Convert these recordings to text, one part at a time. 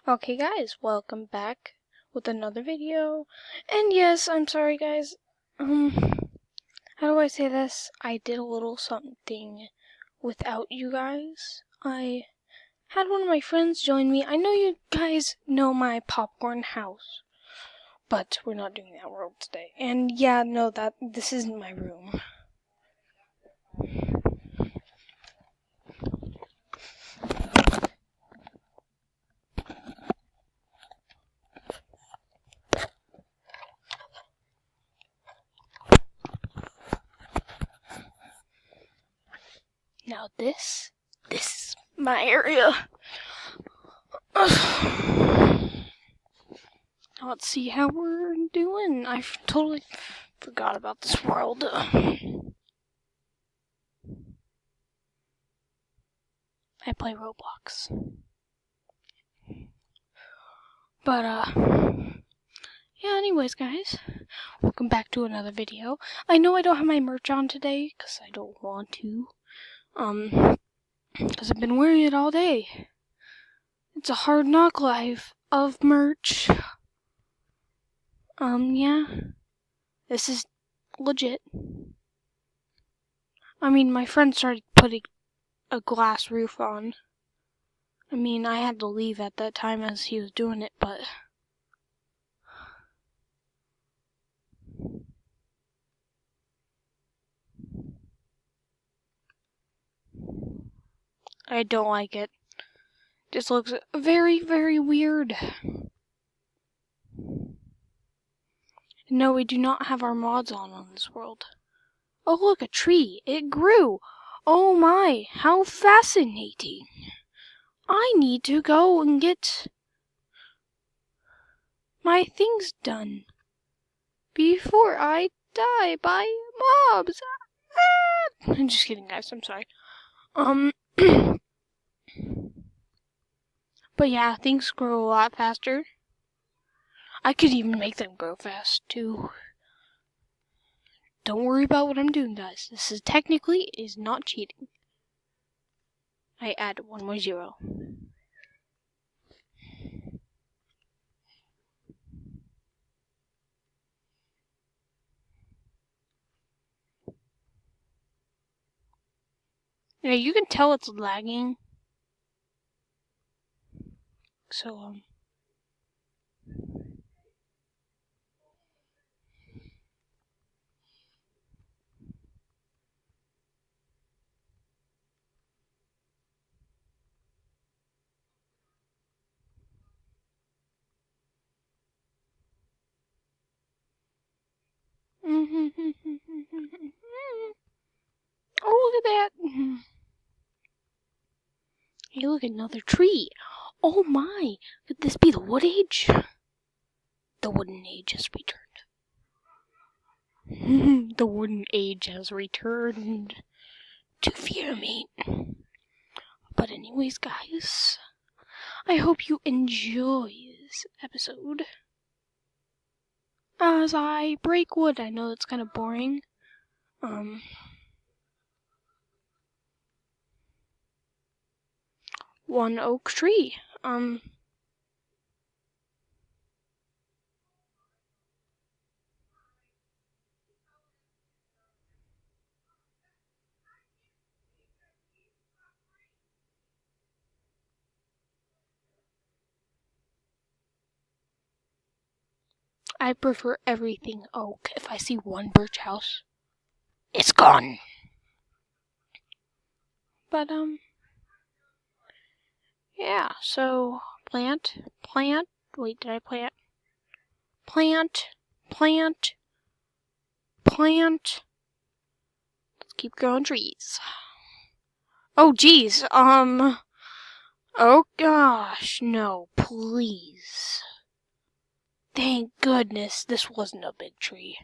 Okay guys, welcome back with another video. And yes, I'm sorry guys. How do I say this? I did a little something without you guys. I had one of my friends join me. I know you guys know my popcorn house, but we're not doing that world today. And yeah, no, this isn't my room. Now this is my area. Let's see how we're doing. I totally forgot about this world. I play Roblox. But, yeah, anyways, guys, welcome back to another video. I know I don't have my merch on today, because I don't want to. Because I've been wearing it all day. It's a hard knock life of merch. Yeah. This is legit. I mean, my friend started putting a glass roof on. I mean, I had to leave at that time as he was doing it, but... I don't like it. Just looks very, very weird. No, we do not have our mods on this world. Oh, look, a tree. It grew. Oh my, how fascinating. I need to go and get my things done before I die by mobs. I'm just kidding, guys. I'm sorry. But yeah, things grow a lot faster. I could even make them grow fast, too. Don't worry about what I'm doing, guys. This is technically not cheating. I added one more zero. Yeah, you can tell it's lagging. So, Oh, look at that. Hey, look, another tree. Oh my, could this be the wood age? The wooden age has returned. The wooden age has returned to fear me. But anyways, guys, I hope you enjoy this episode. As I break wood, I know that's kind of boring. One oak tree. I prefer everything oak. If I see one birch house, it's gone. But, yeah, so, plant, wait, did I plant? Plant. Let's keep growing trees. Oh, geez, oh gosh, no, please. Thank goodness this wasn't a big tree.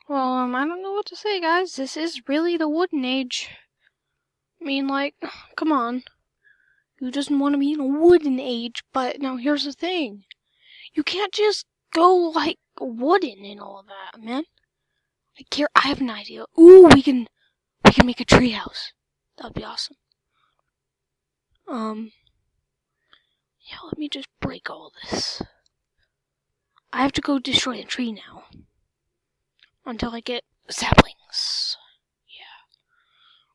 Well, I don't know what to say, guys. This is really the wooden age. I mean, like, come on. Who doesn't want to be in a wooden age? But now here's the thing. You can't just go, like, wooden and all that, man. I have an idea. Ooh, we can make a treehouse. That'd be awesome. Yeah, let me just break all this. I have to go destroy a tree now. Until I get saplings. Yeah.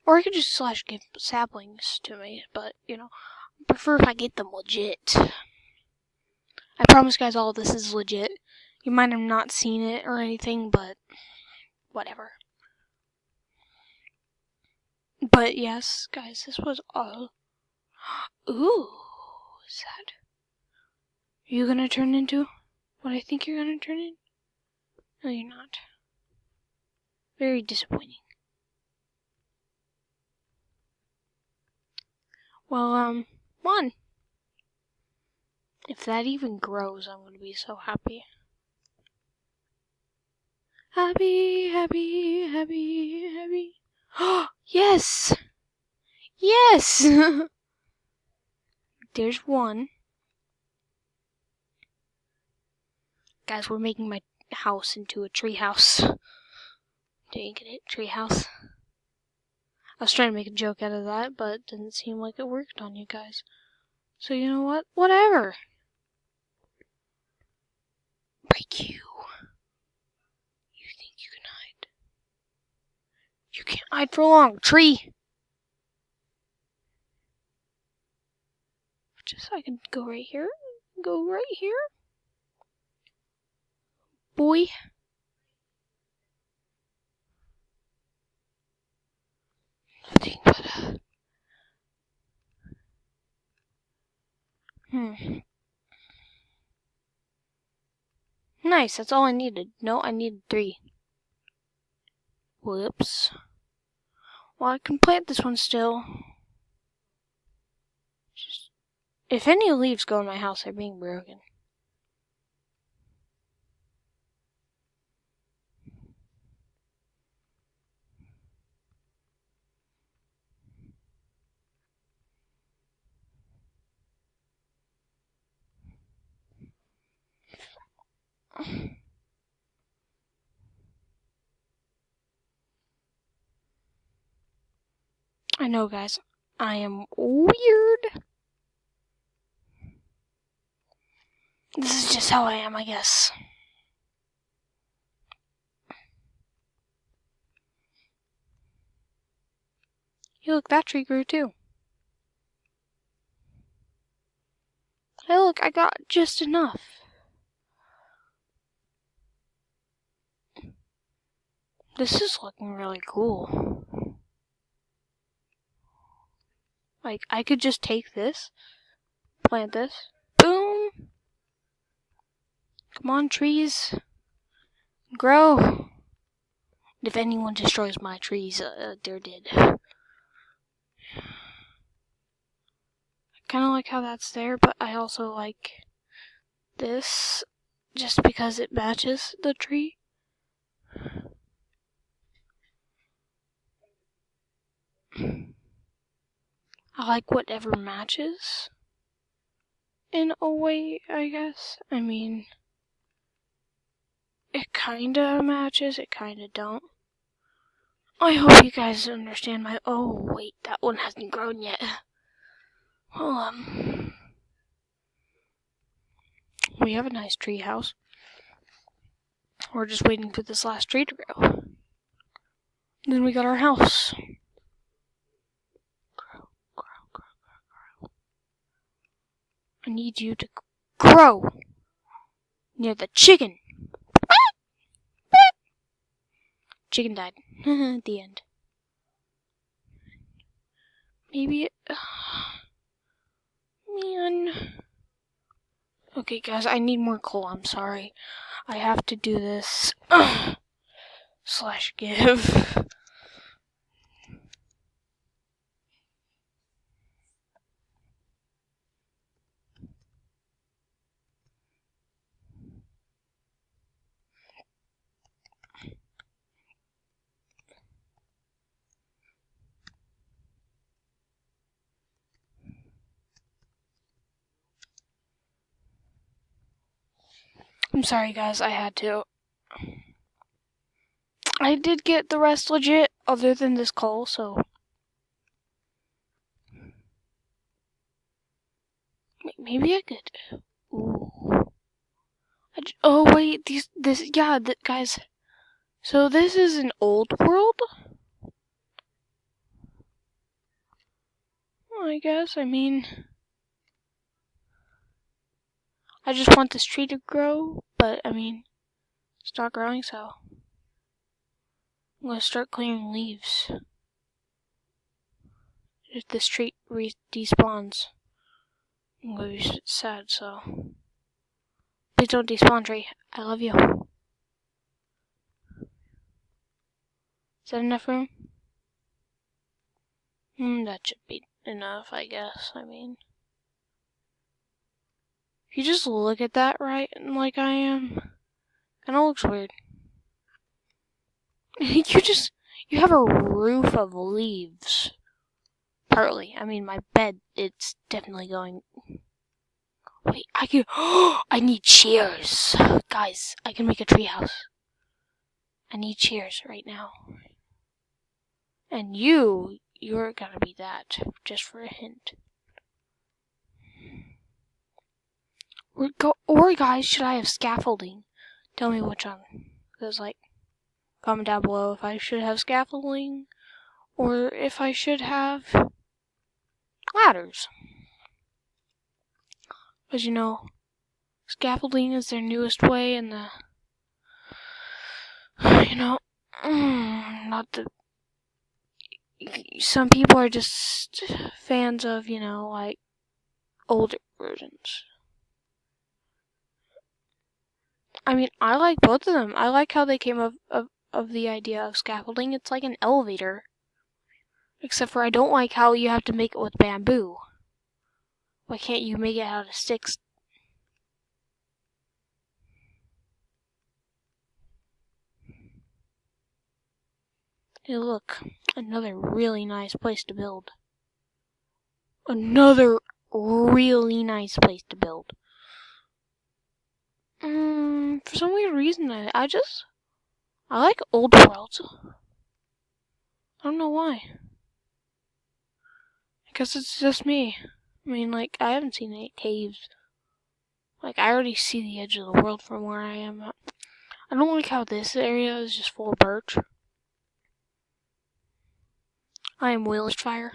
Or I could just give saplings to me, but, I prefer if I get them legit. I promise, guys, all of this is legit. You might have not seen it or anything, but whatever. But yes, guys, this was all. Ooh, is that? Are you gonna turn into what I think you're gonna turn in? No, you're not. Very disappointing. Well, one. If that even grows, I'm gonna be so happy. Happy, happy, happy, happy. Oh, yes! Yes! There's one. Guys, we're making my house into a tree house. Do you get it? Tree house. I was trying to make a joke out of that, but it didn't seem like it worked on you guys. So you know what? Whatever. Break you. You think you can hide? You can't hide for long. Tree. Just so I can go right here. Go right here. Boy. Nothing but Nice, that's all I needed. No, I needed 3. Whoops. Well, I can plant this one still. If any leaves go in my house, they're being broken. I know, guys. I am weird. This is just how I am, I guess. Hey, look, that tree grew too. Hey, look, I got just enough. This is looking really cool. Like, I could just take this, plant this, boom. Come on, trees. Grow. If anyone destroys my trees, they're dead. I kind of like how that's there, but I also like this just because it matches the tree. I like whatever matches. In a way, I guess. I mean, it kinda matches, it kinda don't. I hope you guys understand my. Oh, wait, that one hasn't grown yet. Well, we have a nice tree house. We're just waiting for this last tree to grow. Then we got our house. Grow, grow, grow, grow, grow. I need you to grow near the chicken. Chicken died. The end. Maybe it... Man. Okay, guys, I need more coal. I'm sorry. I have to do this. / give. I'm sorry, guys. I had to. I did get the rest legit, other than this call, so. Maybe I could. Ooh. Oh, wait. Guys. So this is an old world? I guess. I mean, I just want this tree to grow, but I mean, it's not growing, so I'm gonna start clearing leaves. If this tree despawns, I'm gonna be sad, so please don't despawn, tree. I love you. Is that enough room? That should be enough, I guess. I mean, if you just look at that right, like I am, kinda looks weird. You have a roof of leaves. Partly. I mean, my bed, it's definitely going. Wait, I need chairs. Guys, I can make a treehouse. I need chairs right now. And you're gonna be that, just for a hint. Or guys, should I have scaffolding? Tell me which one. Because, comment down below if I should have scaffolding, or if I should have ladders. Because, scaffolding is their newest way, and some people are just fans of, older versions. I mean, I like both of them. I like how they came up of the idea of scaffolding. It's like an elevator. Except for I don't like how you have to make it with bamboo. Why can't you make it out of sticks? Hey, look. Another really nice place to build. Another really nice place to build. For some weird reason, I like old worlds. I don't know why. I guess it's just me. I mean, I haven't seen any caves. I already see the edge of the world from where I am. I don't like how this area is just full of birch. I am Wildfire.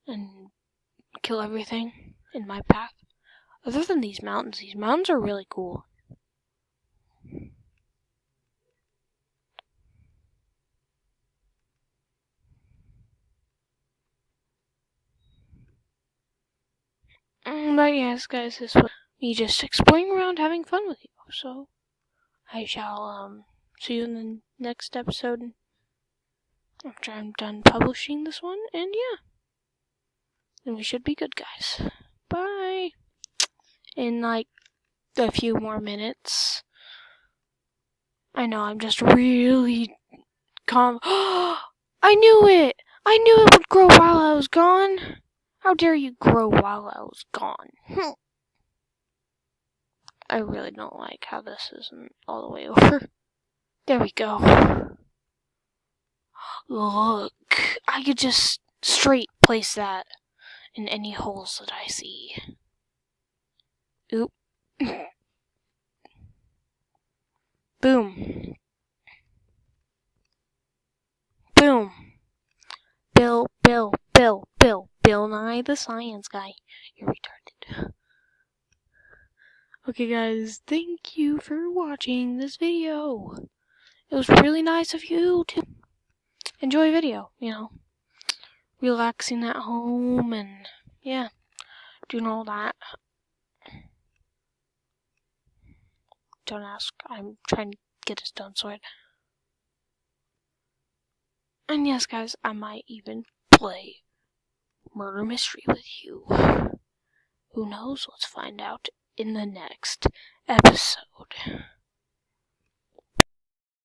And kill everything in my path. Other than these mountains are really cool. But yes, guys, this was me just exploring around, having fun with you. So, I shall, see you in the next episode after I'm done publishing this one, and yeah. Then we should be good, guys. Bye! In, a few more minutes. I know, I'm just really calm. I knew it! I knew it would grow while I was gone! How dare you grow while I was gone? I really don't like how this isn't all the way over. There we go. Look, I could just straight place that in any holes that I see. Oop. Boom. Boom. Bill Nye the Science Guy. You're retarded. Okay, guys, thank you for watching this video. It was really nice of you to enjoy a video, relaxing at home and, yeah, doing all that. Don't ask. I'm trying to get this done, so And yes, guys, I might even play Murder Mystery with you. Who knows? Let's find out in the next episode.